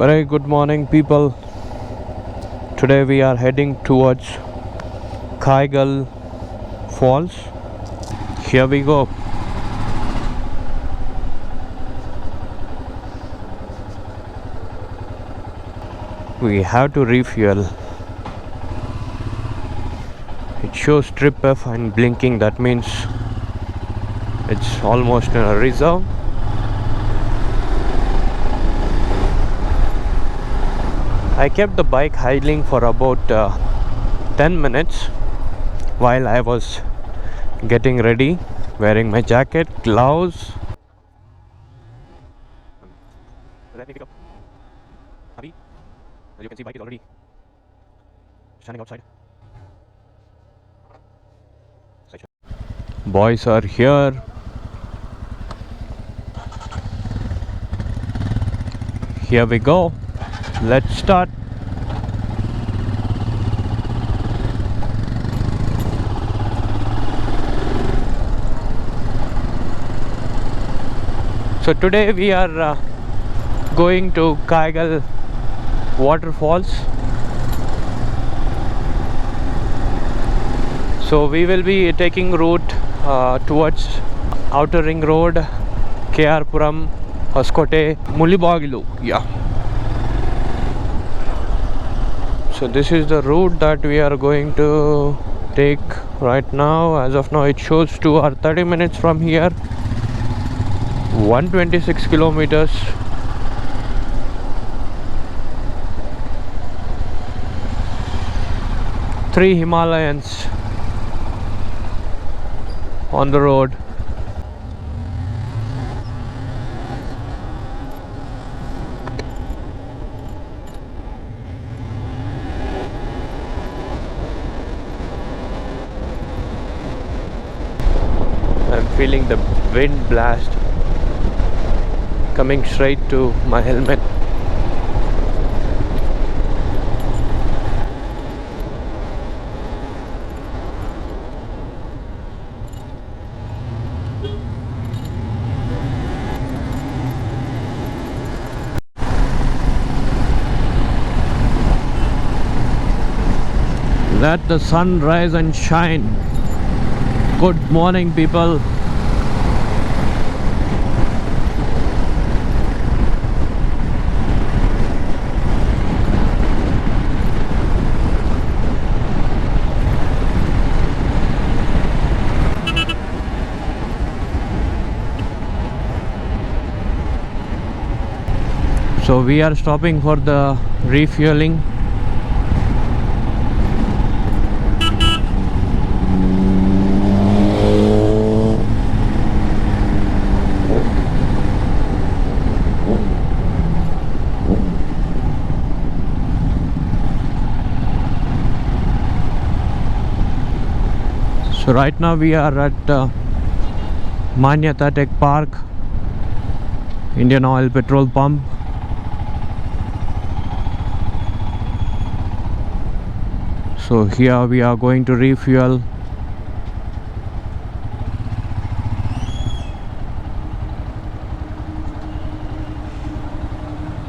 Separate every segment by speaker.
Speaker 1: Very good morning, people. Today we are heading towards Kaigal Falls. Here we go. We have to refuel. It shows trip F and blinking. That means it's almost in a reserve. I kept the bike idling for about 10 minutes while I was getting ready, wearing my jacket, gloves. Let me pick up Abhi. As you can see, bike is already standing outside. Boys are here. Here we go. Let's start. So today we are going to Kaigal Waterfalls. So we will be taking route towards Outer Ring Road, KR Puram, Hoskote, Mulibagilu. Yeah. So this is the route that we are going to take right now. As of now, it shows 2 or 30 minutes from here. 126 kilometers. Three Himalayans on the road. I'm feeling the wind blast coming straight to my helmet. Let the sun rise and shine. Good morning, people. So we are stopping for the refueling. So right now we are at Manyata Tech Park, Indian Oil petrol pump. So here we are going to refuel.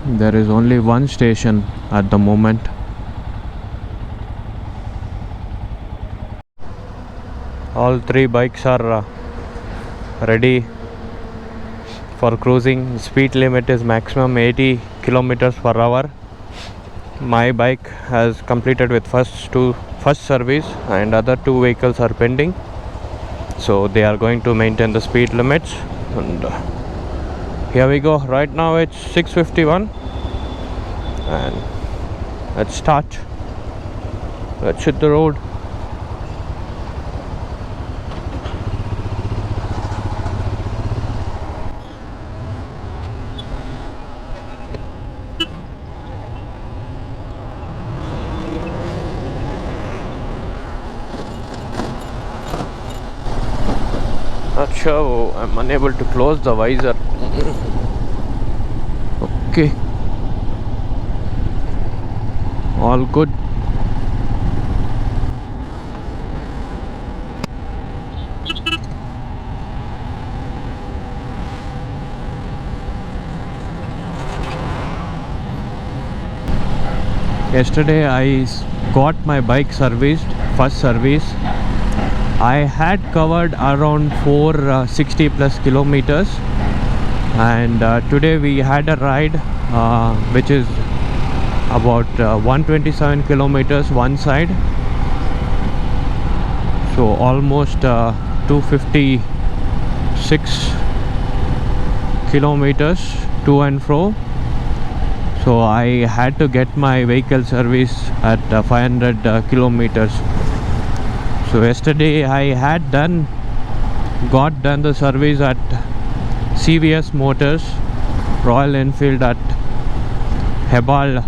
Speaker 1: There is only one station at the moment. All three bikes are ready for cruising. Speed limit is maximum 80 kilometers per hour. My bike has completed with first service, and other two vehicles are pending. So they are going to maintain the speed limits. And here we go. Right now it's 6:51, and let's start. Let's hit the road. Not sure, I'm unable to close the visor. Okay, all good. Yesterday I got my bike serviced, first service. I had covered around 460 plus kilometers, and today we had a ride which is about 127 kilometers one side, so almost 256 kilometers to and fro. So I had to get my vehicle service at 500 kilometers. So yesterday I had got done the service at CVS Motors, Royal Enfield at Hebal.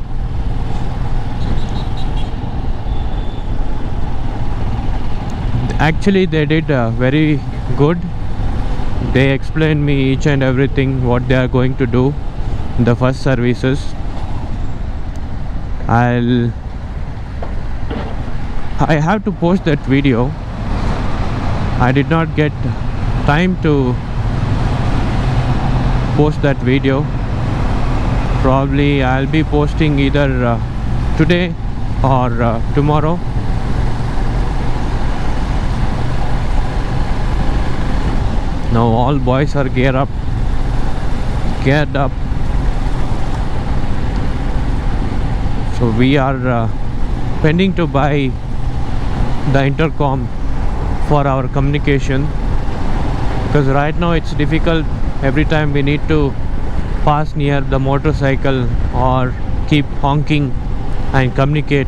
Speaker 1: Actually they did very good. They explained me each and everything what they are going to do in the first services. I have to post that video. I did not get time to post that video. Probably I'll be posting either today or tomorrow. Now all boys are geared up. So we are pending to buy the intercom for our communication, because right now it's difficult. Every time we need to pass near the motorcycle or keep honking and communicate,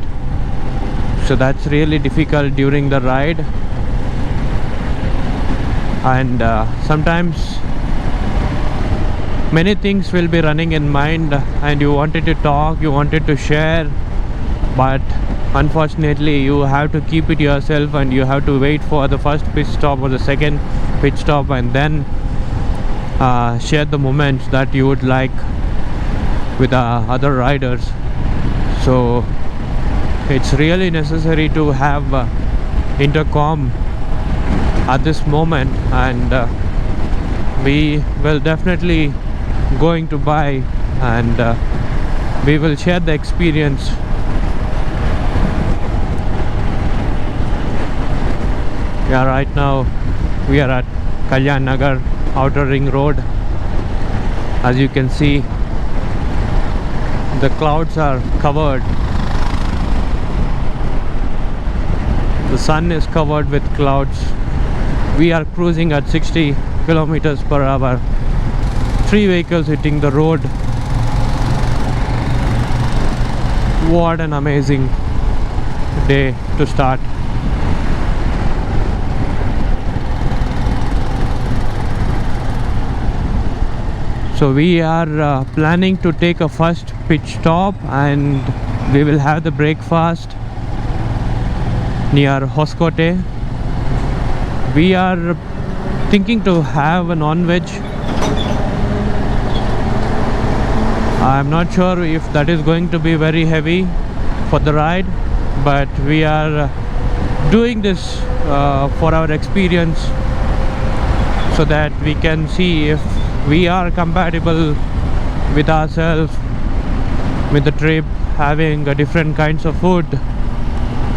Speaker 1: so that's really difficult during the ride. And sometimes many things will be running in mind, and you wanted to talk, you wanted to share, but unfortunately you have to keep it yourself, and you have to wait for the first pit stop or the second pit stop, and then share the moments that you would like with other riders. So it's really necessary to have intercom at this moment, and we will definitely going to buy, and we will share the experience. Yeah, right now we are at Kalyan Nagar Outer Ring Road. As you can see, the clouds are covered. The sun is covered with clouds. We are cruising at 60 kilometers per hour. 3 vehicles hitting the road. What an amazing day to start. So we are planning to take a first pit stop, and we will have the breakfast near Hoskote. We are thinking to have a non-veg. I'm not sure if that is going to be very heavy for the ride, but we are doing this for our experience, so that we can see if we are compatible with ourselves, with the trip, having different kinds of food,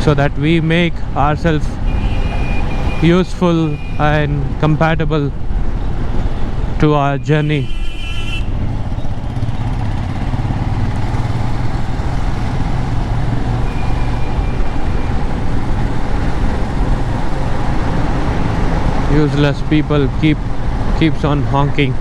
Speaker 1: so that we make ourselves useful and compatible to our journey. Useless people keeps on honking.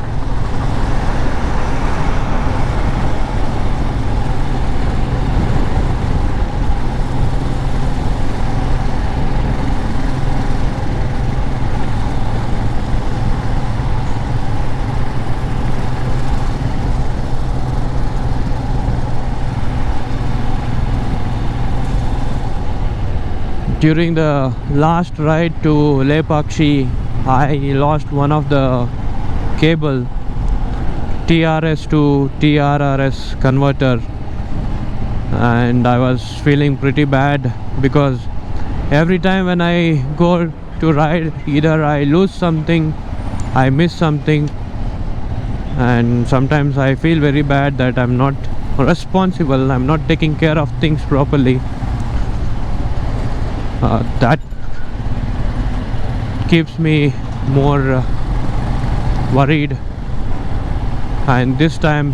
Speaker 1: During the last ride to Lepakshi, I lost one of the cable, TRS to TRRS converter, and I was feeling pretty bad, because every time when I go to ride, either I lose something, I miss something, and sometimes I feel very bad that I'm not responsible, I'm not taking care of things properly, that keeps me more worried. And this time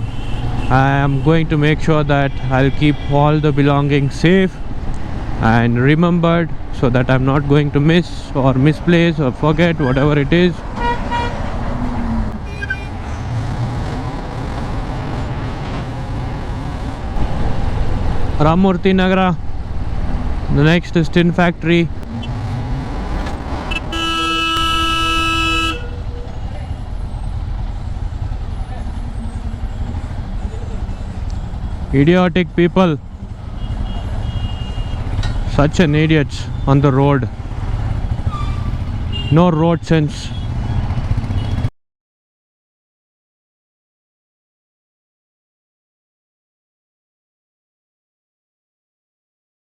Speaker 1: I am going to make sure that I'll keep all the belongings safe and remembered, so that I'm not going to miss or misplace or forget whatever it is. Ramurthy Nagara, the next is tin factory. Idiotic people, such an idiots on the road, no road sense.